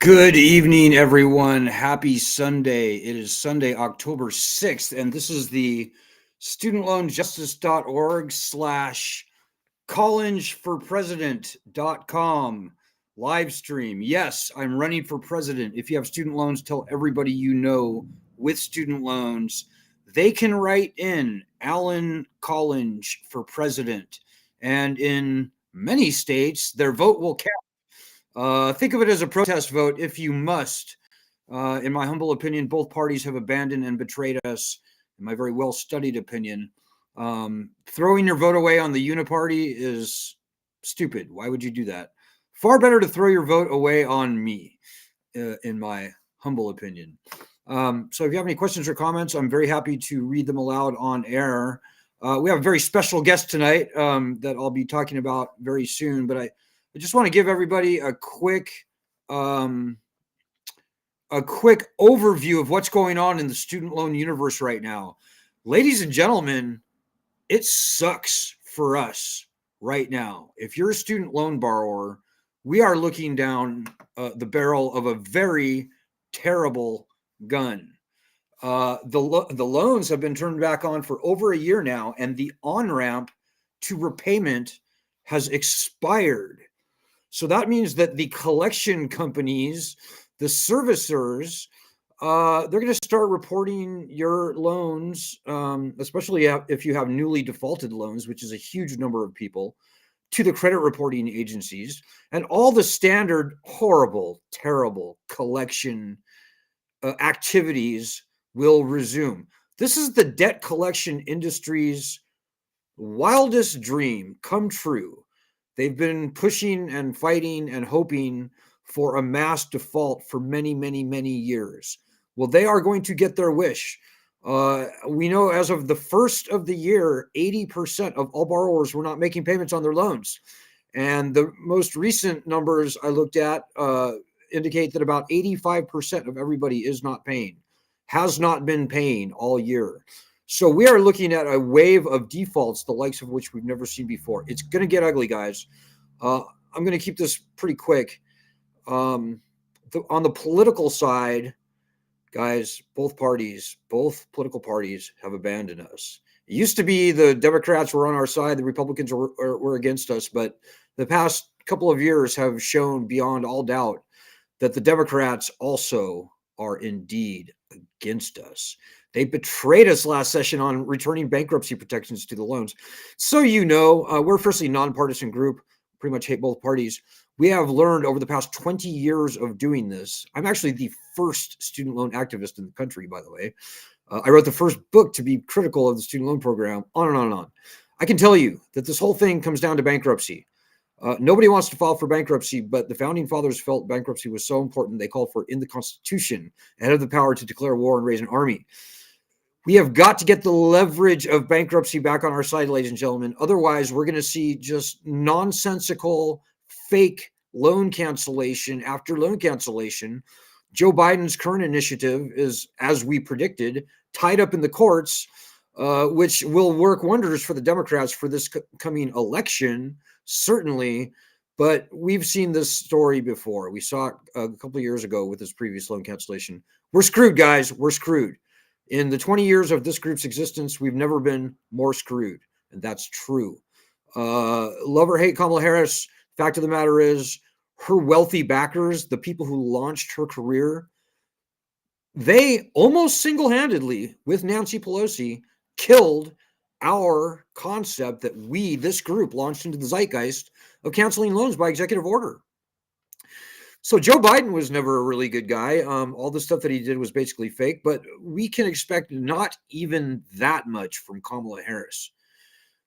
Good evening, everyone. Happy Sunday. It is Sunday, October 6th, and this is the studentloanjustice.org slash collingeforpresident.com live stream. Yes, I'm running for president. If you have student loans, tell everybody you know with student loans. They can write in Alan Collinge for president, and in many states, their vote will count. Think of it as a protest vote if you must. In my humble opinion, both parties have abandoned and betrayed us, in my very well-studied opinion. Throwing your vote away on the uniparty is stupid. Why would you do that? Far better to throw your vote away on me, in my humble opinion. So if you have any questions or comments, I'm very happy to read them aloud on air. We have a very special guest tonight that I'll be talking about very soon, but I just want to give everybody a quick overview of what's going on in the student loan universe right now. Ladies and gentlemen, it sucks for us right now. If you're a student loan borrower, we are looking down the barrel of a very terrible gun. The loans have been turned back on for over a year now, and the on-ramp to repayment has expired. So that means that the collection companies, the servicers, they're going to start reporting your loans, especially if you have newly defaulted loans, which is a huge number of people, to the credit reporting agencies, and all the standard horrible, terrible collection activities will resume. This is the debt collection industry's wildest dream come true. They've been pushing and fighting and hoping for a mass default for many, many, many years. Well, they are going to get their wish. We know as of the first of the year, 80% of all borrowers were not making payments on their loans. And the most recent numbers I looked at indicate that about 85% of everybody is not paying, has not been paying all year. So we are looking at a wave of defaults, the likes of which we've never seen before. It's going to get ugly, guys. I'm going to keep this pretty quick. On the political side, guys, both political parties have abandoned us. It used to be the Democrats were on our side, the Republicans were against us, but the past couple of years have shown beyond all doubt that the Democrats also are indeed against us. They betrayed us last session on returning bankruptcy protections to the loans. So we're firstly a nonpartisan group, pretty much hate both parties. We have learned over the past 20 years of doing this. I'm actually the first student loan activist in the country, by the way. I wrote the first book to be critical of the student loan program, on and on and on. I can tell you that this whole thing comes down to bankruptcy. Nobody wants to file for bankruptcy, but the founding fathers felt bankruptcy was so important they called for it in the Constitution and had the power to declare war and raise an army. We have got to get the leverage of bankruptcy back on our side, ladies and gentlemen. Otherwise, we're going to see just nonsensical, fake loan cancellation after loan cancellation. Joe Biden's current initiative is, as we predicted, tied up in the courts, which will work wonders for the Democrats for this coming election, certainly. But we've seen this story before. We saw it a couple of years ago with this previous loan cancellation. We're screwed, guys. We're screwed. In the 20 years of this group's existence, we've never been more screwed, and that's true. Love or hate Kamala Harris, fact of the matter is, her wealthy backers, the people who launched her career, they almost single-handedly, with Nancy Pelosi, killed our concept that we, this group, launched into the zeitgeist of canceling loans by executive order. So Joe Biden was never a really good guy. All the stuff that he did was basically fake, but we can expect not even that much from Kamala Harris.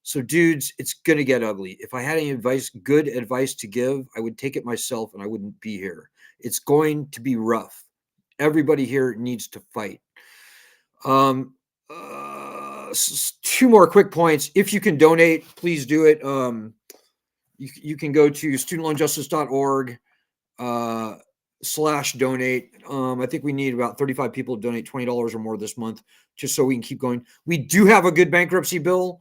So dudes, it's going to get ugly. If I had any good advice to give, I would take it myself and I wouldn't be here. It's going to be rough. Everybody here needs to fight. Two more quick points. If you can donate, please do it. You can go to studentloanjustice.org. /donate. I think we need about 35 people to donate $20 or more this month, just so we can keep going. We do have a good bankruptcy bill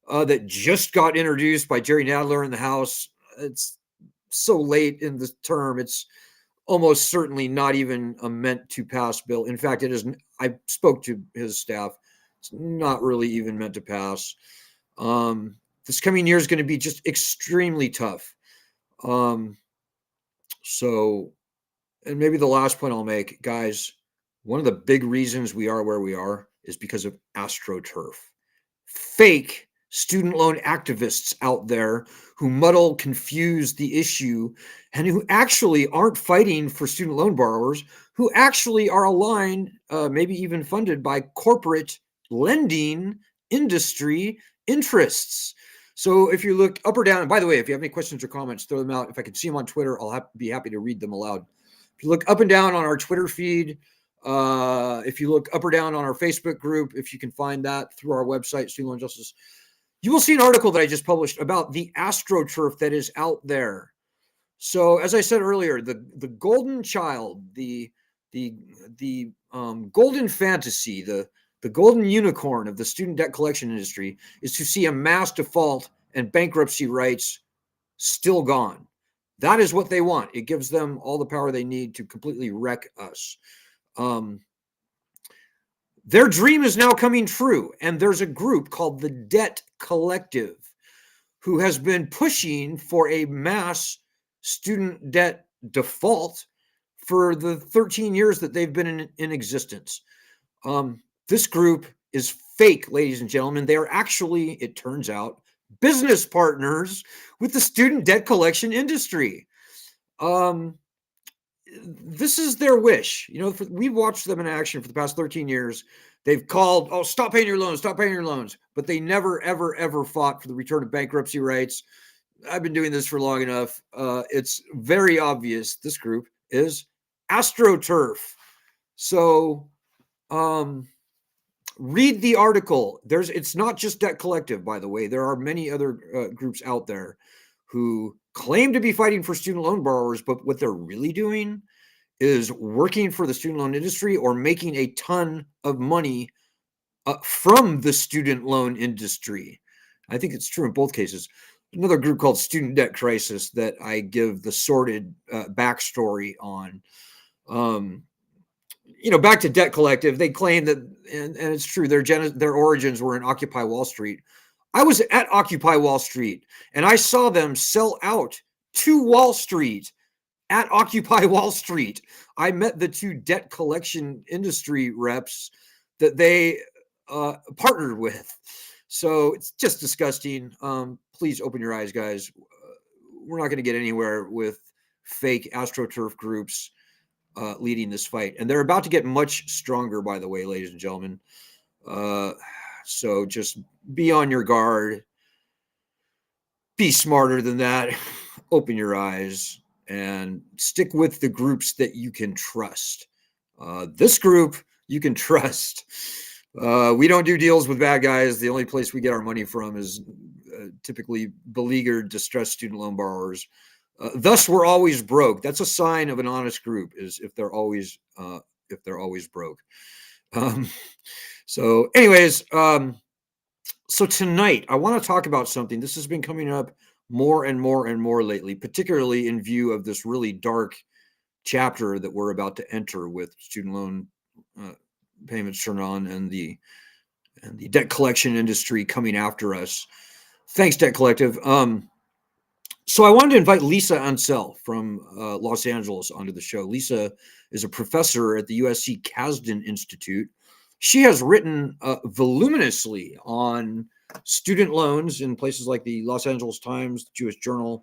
that just got introduced by Jerry Nadler in the House. It's so late in the term. It's almost certainly not even a meant to pass bill. In fact, it isn't. I spoke to his staff. It's not really even meant to pass. This coming year is going to be just extremely tough. So, and maybe the last point I'll make, guys, one of the big reasons we are where we are is because of AstroTurf. Fake student loan activists out there who muddle, confuse the issue, and who actually aren't fighting for student loan borrowers, who actually are aligned, maybe even funded by corporate lending industry interests. So if you look up or down, and by the way, if you have any questions or comments, throw them out. If I can see them on Twitter, I'll be happy to read them aloud. If you look up and down on our Twitter feed, if you look up or down on our Facebook group, if you can find that through our website, Student Loan Justice, you will see an article that I just published about the AstroTurf that is out there. So, as I said earlier, the golden child, the golden fantasy, the golden unicorn of the student debt collection industry is to see a mass default and bankruptcy rights still gone. That is what they want. It gives them all the power they need to completely wreck us. Their dream is now coming true, and there's a group called the Debt Collective who has been pushing for a mass student debt default for the 13 years that they've been in existence. This group is fake, ladies and gentlemen. They are actually, it turns out, business partners with the student debt collection industry. This is their wish. You know, we've watched them in action for the past 13 years. They've called, oh, stop paying your loans, stop paying your loans. But they never, ever, ever fought for the return of bankruptcy rights. I've been doing this for long enough. It's very obvious this group is AstroTurf. So read the article. It's not just Debt Collective, by the way. There are many other groups out there who claim to be fighting for student loan borrowers, but what they're really doing is working for the student loan industry or making a ton of money from the student loan industry. I think it's true in both cases. Another group called Student Debt Crisis that I give the sordid backstory on. Back to Debt Collective, they claim that, and it's true, their origins were in Occupy Wall Street. I was at Occupy Wall Street, and I saw them sell out to Wall Street at Occupy Wall Street. I met the two debt collection industry reps that they partnered with. So it's just disgusting. Please open your eyes, guys. We're not going to get anywhere with fake AstroTurf groups leading this fight. And they're about to get much stronger, by the way, ladies and gentlemen. So just be on your guard. Be smarter than that. Open your eyes and stick with the groups that you can trust. This group you can trust. We don't do deals with bad guys. The only place we get our money from is typically beleaguered, distressed student loan borrowers. Thus, we're always broke. That's a sign of an honest group, is if they're always broke. So anyways, so tonight I want to talk about something. This has been coming up more and more and more lately, particularly in view of this really dark chapter that we're about to enter with student loan payments turn on and the debt collection industry coming after us. Thanks, Debt Collective. So I wanted to invite Lisa Ansel from Los Angeles onto the show. Lisa is a professor at the USC Kasdan Institute. She has written voluminously on student loans in places like the Los Angeles Times, the Jewish Journal,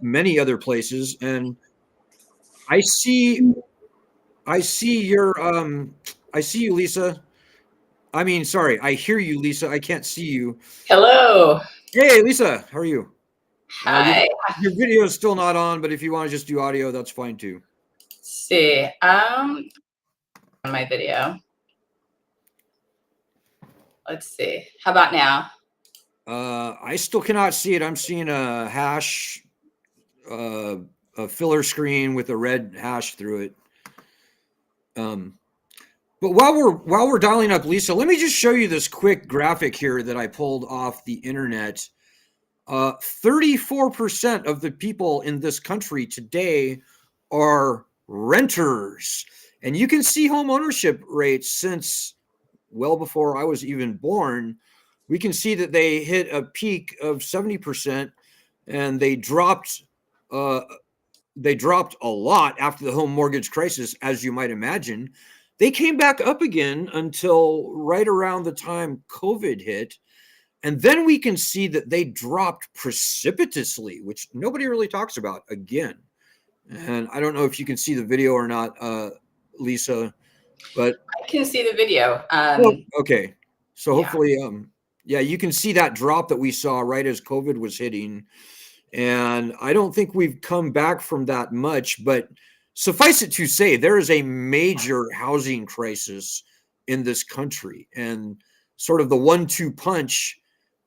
many other places. And I see you, Lisa. I mean, sorry, I hear you, Lisa. I can't see you. Hello. Hey, Lisa, how are you? Hi. Your video is still not on, but if you want to just do audio, that's fine too. Let's see. My video. Let's see. How about now? I still cannot see it. I'm seeing a hash, a filler screen with a red hash through it. But while we're dialing up Lisa, let me just show you this quick graphic here that I pulled off the internet. 34% of the people in this country today are renters. And you can see home ownership rates since well before I was even born. We can see that they hit a peak of 70%, and uh, they dropped a lot after the home mortgage crisis, as you might imagine. They came back up again until right around the time COVID hit. And then we can see that they dropped precipitously, which nobody really talks about again. And I don't know if you can see the video or not, Lisa, but I can see the video. okay. So Yeah. hopefully, yeah, you can see that drop that we saw right as COVID was hitting. And I don't think we've come back from that much, but suffice it to say, there is a major housing crisis in this country. And sort of the 1-2 punch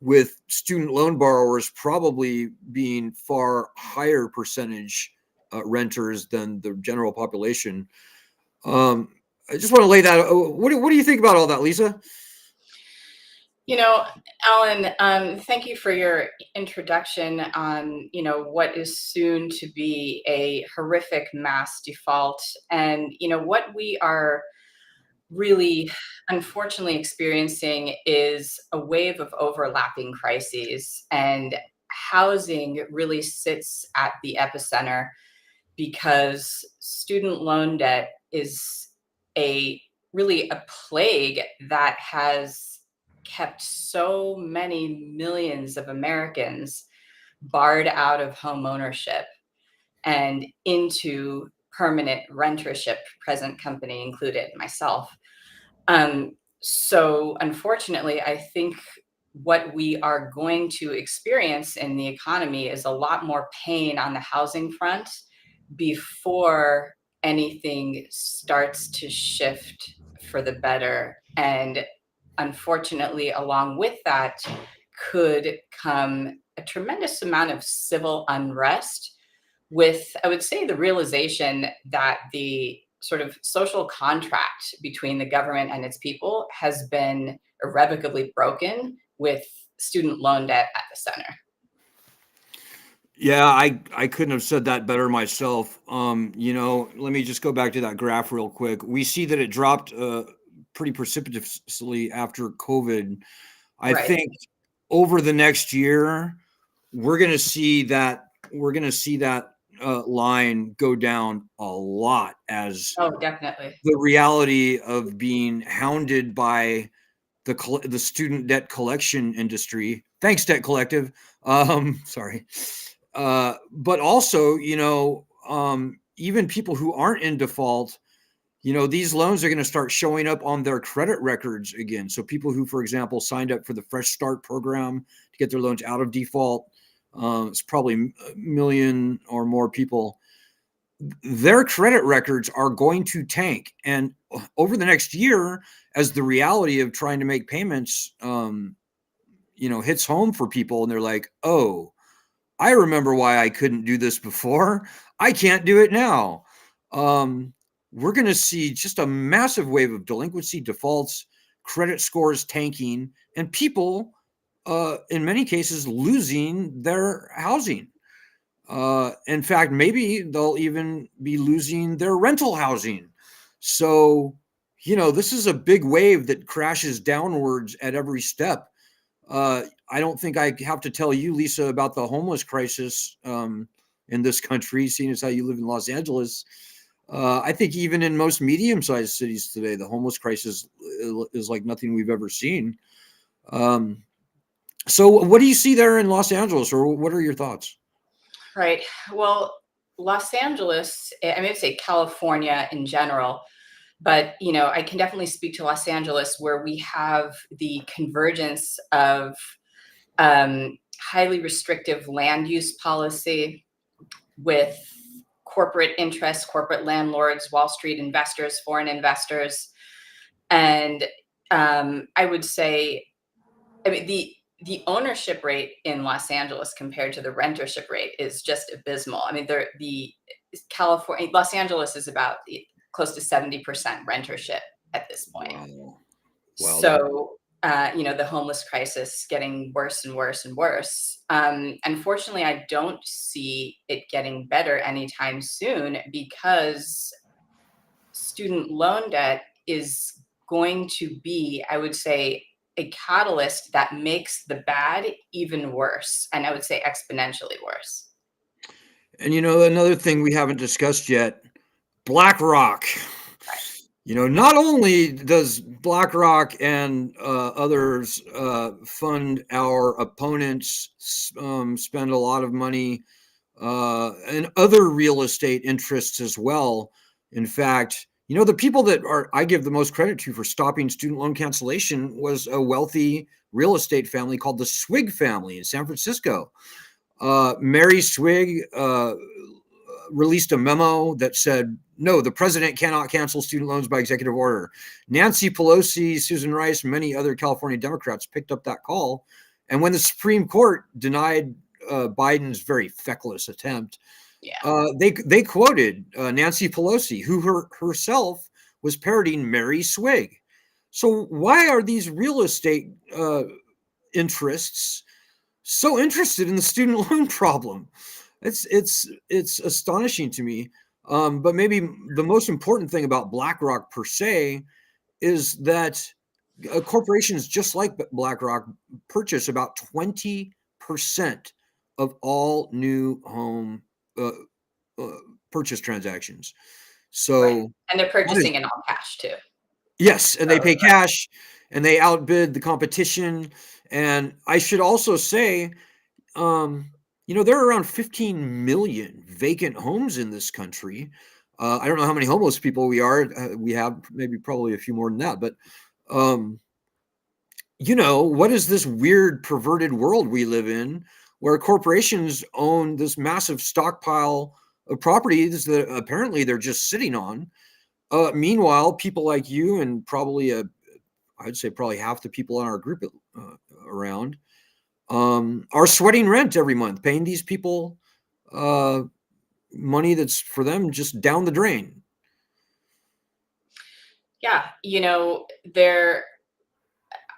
with student loan borrowers probably being far higher percentage renters than the general population. I just want to lay that. What do you think about all that, Lisa? Alan, thank you for your introduction on, what is soon to be a horrific mass default. And, what we are really unfortunately experiencing is a wave of overlapping crises. And housing really sits at the epicenter because student loan debt is a really a plague that has kept so many millions of Americans barred out of home ownership and into permanent rentership, present company included, myself. So unfortunately, I think what we are going to experience in the economy is a lot more pain on the housing front before anything starts to shift for the better. And unfortunately, along with that could come a tremendous amount of civil unrest with, I would say, the realization that the sort of social contract between the government and its people has been irrevocably broken with student loan debt at the center. Yeah, I couldn't have said that better myself. Let me just go back to that graph real quick. We see that it dropped pretty precipitously after COVID. I Right. think over the next year, we're going to see that line go down a lot as Oh, definitely. the reality of being hounded by the student debt collection industry. Thanks, Debt Collective. Sorry. But also, even people who aren't in default, these loans are going to start showing up on their credit records again. So people who, for example, signed up for the Fresh Start program to get their loans out of default, it's probably a million or more people. Their credit records are going to tank. And over the next year, as the reality of trying to make payments, hits home for people, and they're like, oh, I remember why I couldn't do this before. I can't do it now. We're going to see just a massive wave of delinquency, defaults, credit scores tanking, and people, in many cases, losing their housing. In fact, maybe they'll even be losing their rental housing. So, this is a big wave that crashes downwards at every step. I don't think I have to tell you, Lisa, about the homeless crisis in this country, seeing as how you live in Los Angeles. I think even in most medium-sized cities today, the homeless crisis is like nothing we've ever seen. So what do you see there in Los Angeles, or what are your thoughts? Right. Well, Los Angeles, I mean, I'd say California in general, but I can definitely speak to Los Angeles, where we have the convergence of highly restrictive land use policy with corporate interests, corporate landlords, Wall Street investors, foreign investors. And I would say, I mean, the ownership rate in Los Angeles compared to the rentership rate is just abysmal. I mean, the Los Angeles is about close to 70% rentership at this point. Wow. So, the homeless crisis getting worse and worse and worse. Unfortunately, I don't see it getting better anytime soon because student loan debt is going to be, I would say, a catalyst that makes the bad even worse, and I would say exponentially worse. And another thing we haven't discussed yet, BlackRock. Right. Not only does BlackRock and others fund our opponents, spend a lot of money and other real estate interests as well. In fact, the people that I give the most credit to for stopping student loan cancellation was a wealthy real estate family called the Swig family in San Francisco. Mary Swig released a memo that said, no, the president cannot cancel student loans by executive order. Nancy Pelosi, Susan Rice, many other California Democrats picked up that call. And when the Supreme Court denied Biden's very feckless attempt, they quoted Nancy Pelosi, who herself was parroting Mary Swig. So why are these real estate interests so interested in the student loan problem? It's astonishing to me. But maybe the most important thing about BlackRock per se is that corporations just like BlackRock purchase about 20% of all new home purchase transactions. So, right. And they're purchasing in all cash too. Yes, and they pay cash, and they outbid the competition. And I should also say, there are around 15 million vacant homes in this country. I don't know how many homeless people we are. We have probably a few more than that. But, what is this weird, perverted world we live in where corporations own this massive stockpile of properties that apparently they're just sitting on? Meanwhile, people like you and probably I'd say probably half the people on our group around are sweating rent every month, paying these people money that's for them just down the drain. Yeah,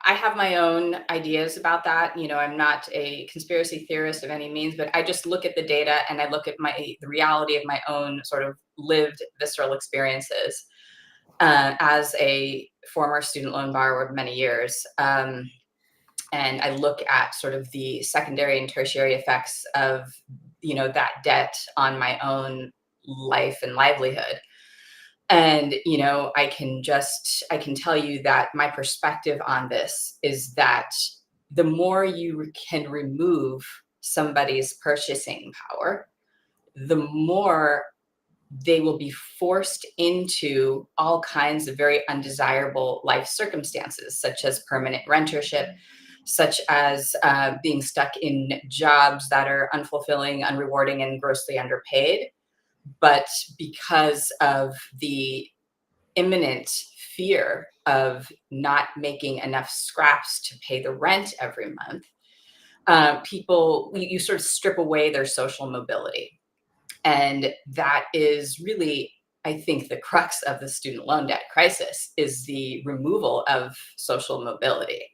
I have my own ideas about that. I'm not a conspiracy theorist of any means, but I just look at the data and I look at the reality of my own sort of lived visceral experiences as a former student loan borrower of many years. And I look at sort of the secondary and tertiary effects of, that debt on my own life and livelihood. And, I can tell you that my perspective on this is that the more you can remove somebody's purchasing power, the more they will be forced into all kinds of very undesirable life circumstances, such as permanent rentership, such as being stuck in jobs that are unfulfilling, unrewarding, and grossly underpaid. But because of the imminent fear of not making enough scraps to pay the rent every month, you sort of strip away their social mobility. And that is really, I think, the crux of the student loan debt crisis is the removal of social mobility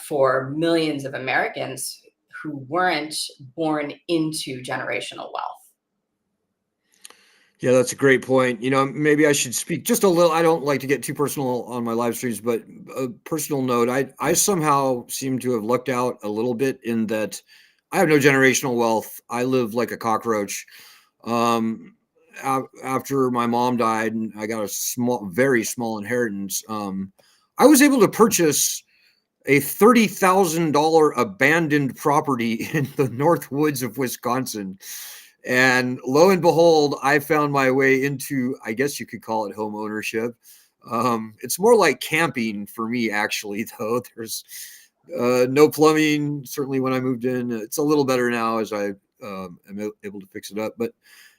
for millions of Americans who weren't born into generational wealth. Yeah, that's a great point. Maybe I should speak just a little. I don't like to get too personal on my live streams, but a personal note, I somehow seem to have lucked out a little bit in that I have no generational wealth. I live like a cockroach. After my mom died and I got a very small inheritance, I was able to purchase a $30,000 abandoned property in the North Woods of Wisconsin. And lo and behold, I found my way into, I guess you could call it home ownership. It's more like camping for me, actually, though. There's no plumbing. Certainly when I moved in, it's a little better now as I am able to fix it up. But,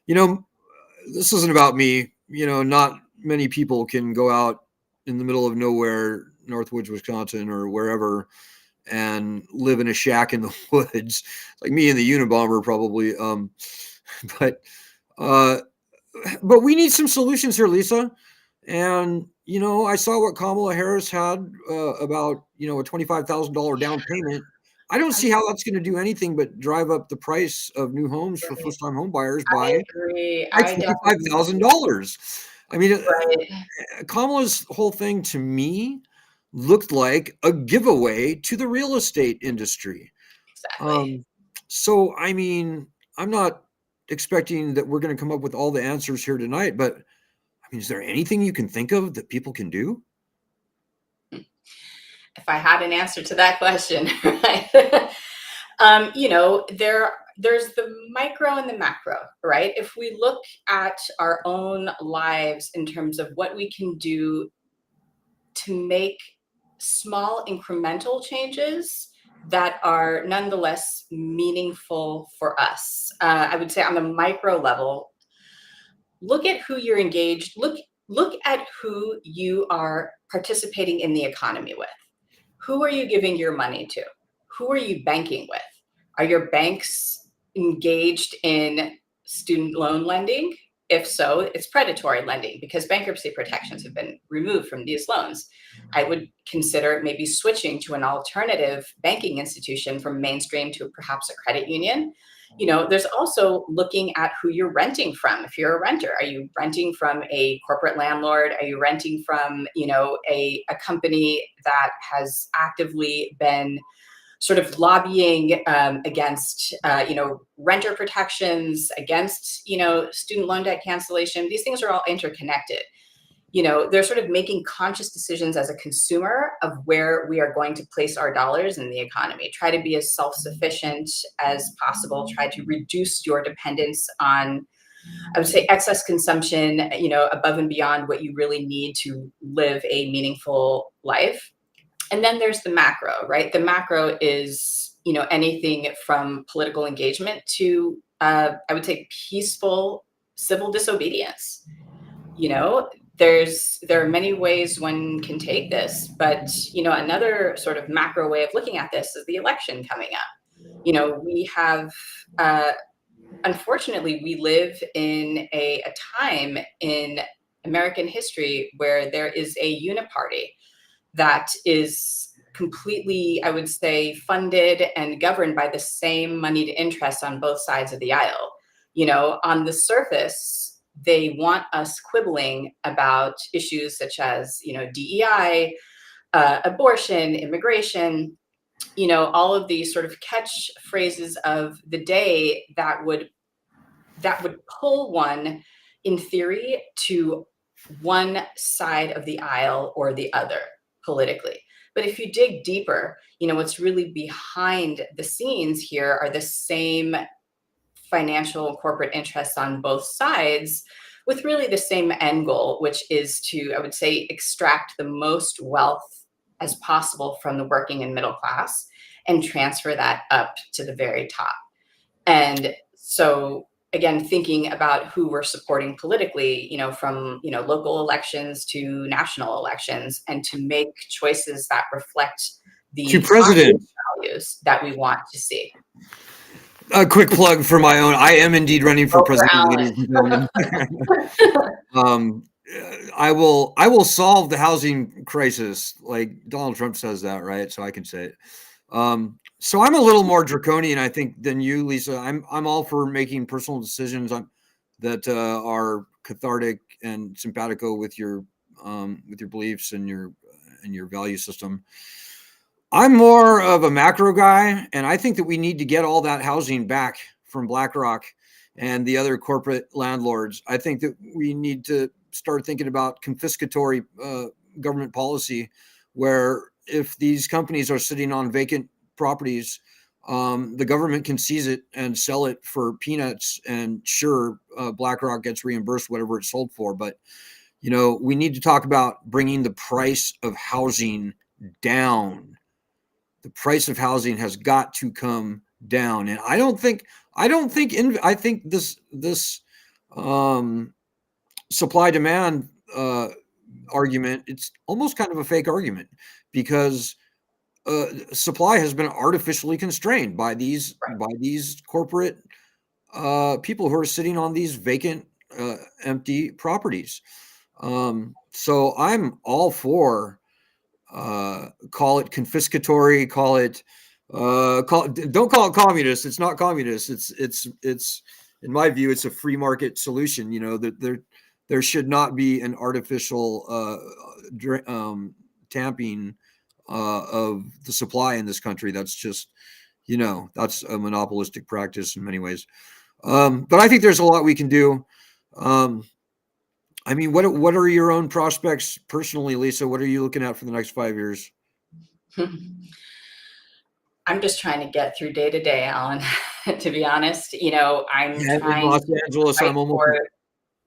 this isn't about me. Not many people can go out in the middle of nowhere, Northwoods, Wisconsin, or wherever, and live in a shack in the woods, like me in the Unabomber, probably. But we need some solutions here, Lisa. And I saw what Kamala Harris had about a $25,000 down payment. I don't see how that's going to do anything but drive up the price of new homes for first-time home buyers I by agree. I definitely $25,000. I mean, Right. Kamala's whole thing to me looked like a giveaway to the real estate industry. Exactly. Um, so, I mean, I'm not expecting that we're going to come up with all the answers here tonight, but I mean, is there anything you can think of that people can do? If I had an answer to that question, right? There's the micro and the macro, right? If we look at our own lives in terms of what we can do to make small incremental changes that are nonetheless meaningful for us. I would say on the micro level, look at who you're engaged, look at who you are participating in the economy with. Who are you giving your money to? Who are you banking with? Are your banks engaged in student loan lending? If so, it's predatory lending because bankruptcy protections have been removed from these loans. I would consider maybe switching to an alternative banking institution from mainstream to perhaps a credit union. There's also looking at who you're renting from. If you're a renter, are you renting from a corporate landlord? Are you renting from, a company that has actively been sort of lobbying against, renter protections, against, student loan debt cancellation? These things are all interconnected. They're sort of making conscious decisions as a consumer of where we are going to place our dollars in the economy. Try to be as self-sufficient as possible. Try to reduce your dependence on, I would say, excess consumption, above and beyond what you really need to live a meaningful life. And then there's the macro, right? The macro is, anything from political engagement to, I would say, peaceful civil disobedience. you know there are many ways one can take this, but another sort of macro way of looking at this is the election coming up. We have, unfortunately, we live in a time in American history where there is a uniparty that is completely, I would say, funded and governed by the same moneyed interests on both sides of the aisle. On the surface, they want us quibbling about issues such as, DEI, abortion, immigration, all of these sort of catch phrases of the day that would pull one, in theory, to one side of the aisle or the other politically. But if you dig deeper, what's really behind the scenes here are the same financial and corporate interests on both sides, with really the same end goal, which is to, I would say, extract the most wealth as possible from the working and middle class and transfer that up to the very top. And so, again, thinking about who we're supporting politically, from local elections to national elections, and to make choices that reflect To the president, values that we want to see. a quick plug for my own. I am indeed running for Vote for president, ladies Alan. and gentlemen. um, I will solve the housing crisis, like Donald Trump says that, right? So I can say it. So I'm a little more draconian, I think, than you, Lisa. I'm all for making personal decisions that are cathartic and simpatico with your beliefs and your value system. I'm more of a macro guy, and I think that we need to get all that housing back from BlackRock and the other corporate landlords. I think that we need to start thinking about confiscatory government policy, where if these companies are sitting on vacant properties, the government can seize it and sell it for peanuts. And sure, BlackRock gets reimbursed whatever it's sold for. But we need to talk about bringing the price of housing down. The price of housing has got to come down, and I think this supply demand argument, it's almost kind of a fake argument, because supply has been artificially constrained by these corporate people who are sitting on these vacant, empty properties. So I'm all for, call it confiscatory, don't call it communist. It's not communist. It's in my view, it's a free market solution. That There should not be an artificial tamping of the supply in this country. That's just, that's a monopolistic practice in many ways. But I think there's a lot we can do. Um, I mean, what are your own prospects personally, Lisa? What are you looking at for the next 5 years? I'm just trying to get through day to day, Alan. To be honest, I'm Yeah, in trying Los to Angeles, fight for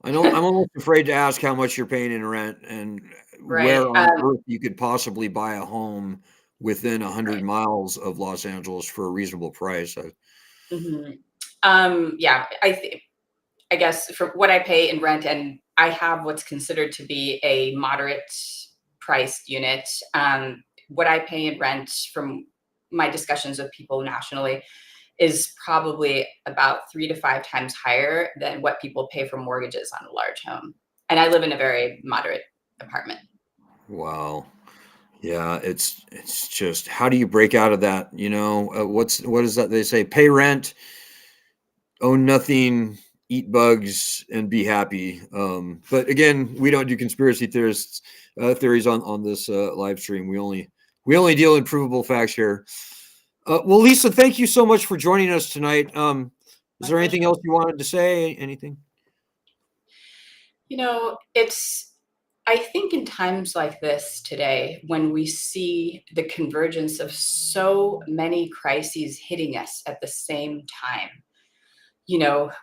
I'm almost afraid to ask how much you're paying in rent and right. where on earth you could possibly buy a home within 100 miles of Los Angeles for a reasonable price. Mhm. Yeah, I guess for what I pay in rent, and I have what's considered to be a moderate priced unit. What I pay in rent from my discussions with people nationally is probably about 3 to 5 times higher than what people pay for mortgages on a large home. And I live in a very moderate apartment. Wow. Yeah, it's just how do you break out of that? What is that they say? Pay rent, own nothing, eat bugs, and be happy. But again, we don't do conspiracy theories on this live stream. We only deal in provable facts here. Well, Lisa, thank you so much for joining us tonight. Is My there anything pleasure. else you wanted to say? Anything? I think in times like this today, when we see the convergence of so many crises hitting us at the same time,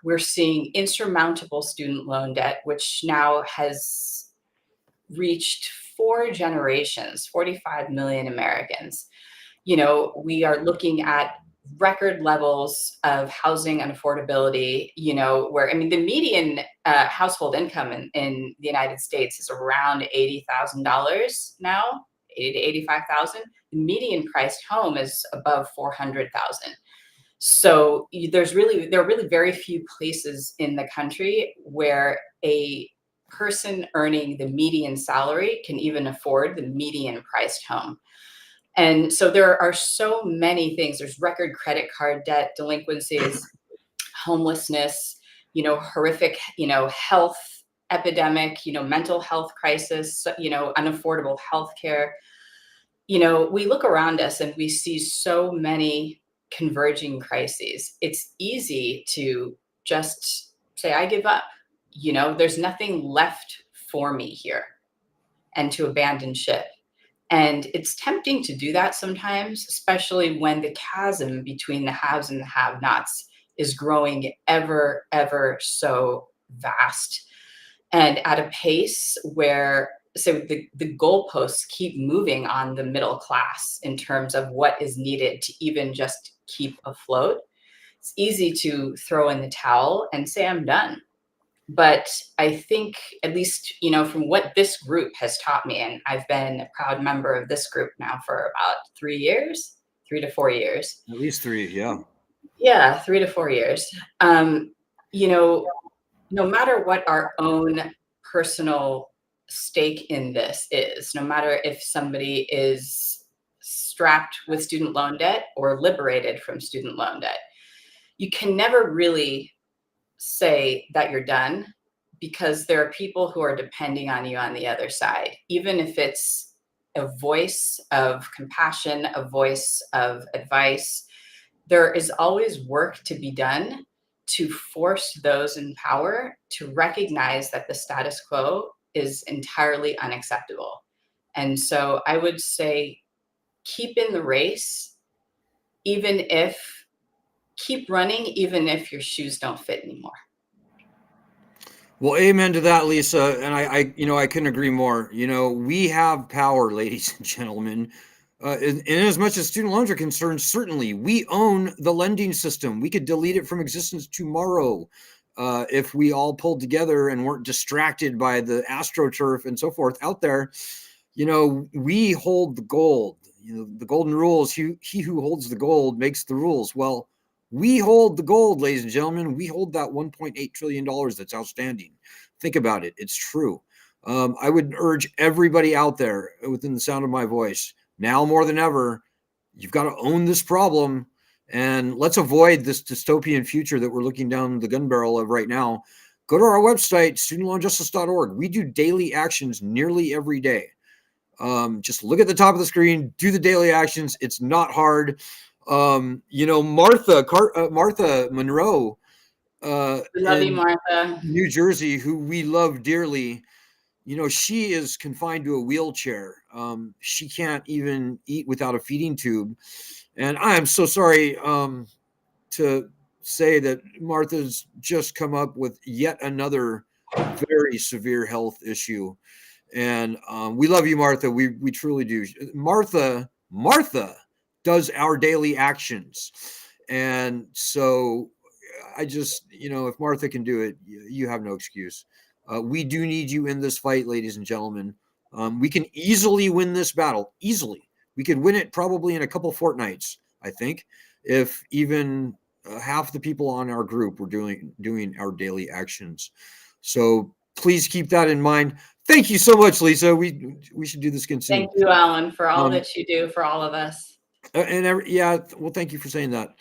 we're seeing insurmountable student loan debt, which now has reached 4 generations, 45 million Americans. We are looking at record levels of housing and affordability, where, I mean, the median household income in the United States is around $80,000 now, 80 to 85,000. The median priced home is above 400,000. So there are really very few places in the country where a person earning the median salary can even afford the median priced home. And so there are so many things. There's record credit card debt, delinquencies, homelessness, horrific, health epidemic, mental health crisis, unaffordable health care. We look around us and we see so many converging crises. It's easy to just say, I give up. There's nothing left for me here, and to abandon ship. And it's tempting to do that sometimes, especially when the chasm between the haves and the have nots is growing ever, ever so vast and at a pace where the goalposts keep moving on the middle class in terms of what is needed to even just keep afloat. It's easy to throw in the towel and say, I'm done. But I think, at least, from what this group has taught me, and I've been a proud member of this group now for about 3 years, 3 to 4 years. At least three, yeah. Yeah, 3 to 4 years. Um, you know, no matter what our own personal stake in this is, no matter if somebody is strapped with student loan debt or liberated from student loan debt, you can never really say that you're done, because there are people who are depending on you on the other side, even if it's a voice of compassion, a voice of advice. There is always work to be done to force those in power to recognize that the status quo is entirely unacceptable. And so I would say, keep in the race, even if keep running, even if your shoes don't fit anymore. Well, amen to that, Lisa. And I couldn't agree more. We have power, ladies and gentlemen. In as much as student loans are concerned, certainly we own the lending system. We could delete it from existence tomorrow if we all pulled together and weren't distracted by the astroturf and so forth out there. We hold the gold. The golden rules. He who holds the gold makes the rules. Well, we hold the gold, ladies and gentlemen. We hold that $1.8 trillion that's outstanding. Think about it. It's true. I would urge everybody out there within the sound of my voice, now more than ever, you've got to own this problem, and let's avoid this dystopian future that we're looking down the gun barrel of right now. go to our website, studentloanjustice.org. We do daily actions nearly every day. Just look at the top of the screen, do the daily actions. It's not hard. Martha Monroe We love you, in Martha. New Jersey, who we love dearly, she is confined to a wheelchair. She can't even eat without a feeding tube. And I am so sorry to say that Martha's just come up with yet another very severe health issue. And we love you, Martha. We truly do. Martha does our daily actions. And so I just, if Martha can do it, you have no excuse. We do need you in this fight, ladies and gentlemen. We can easily win this battle. Easily. We could win it probably in a couple fortnights, I think, if even half the people on our group were doing our daily actions. So please keep that in mind. Thank you so much, Lisa. We should do this again soon. Thank you, Alan, for all that you do for all of us. Well, thank you for saying that.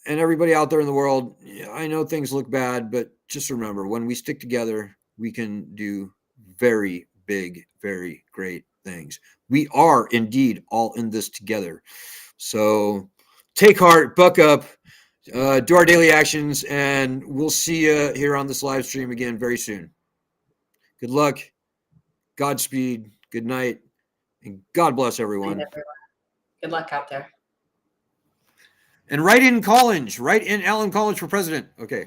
And everybody out there in the world, I know things look bad, but just remember, when we stick together, we can do very big, very great things. We are indeed all in this together. So take heart, buck up, do our daily actions, and we'll see you here on this live stream again very soon. Good luck, Godspeed, good night, and God bless everyone. Good luck out there. And write in Collinge, write in Alan Collinge for president. Okay.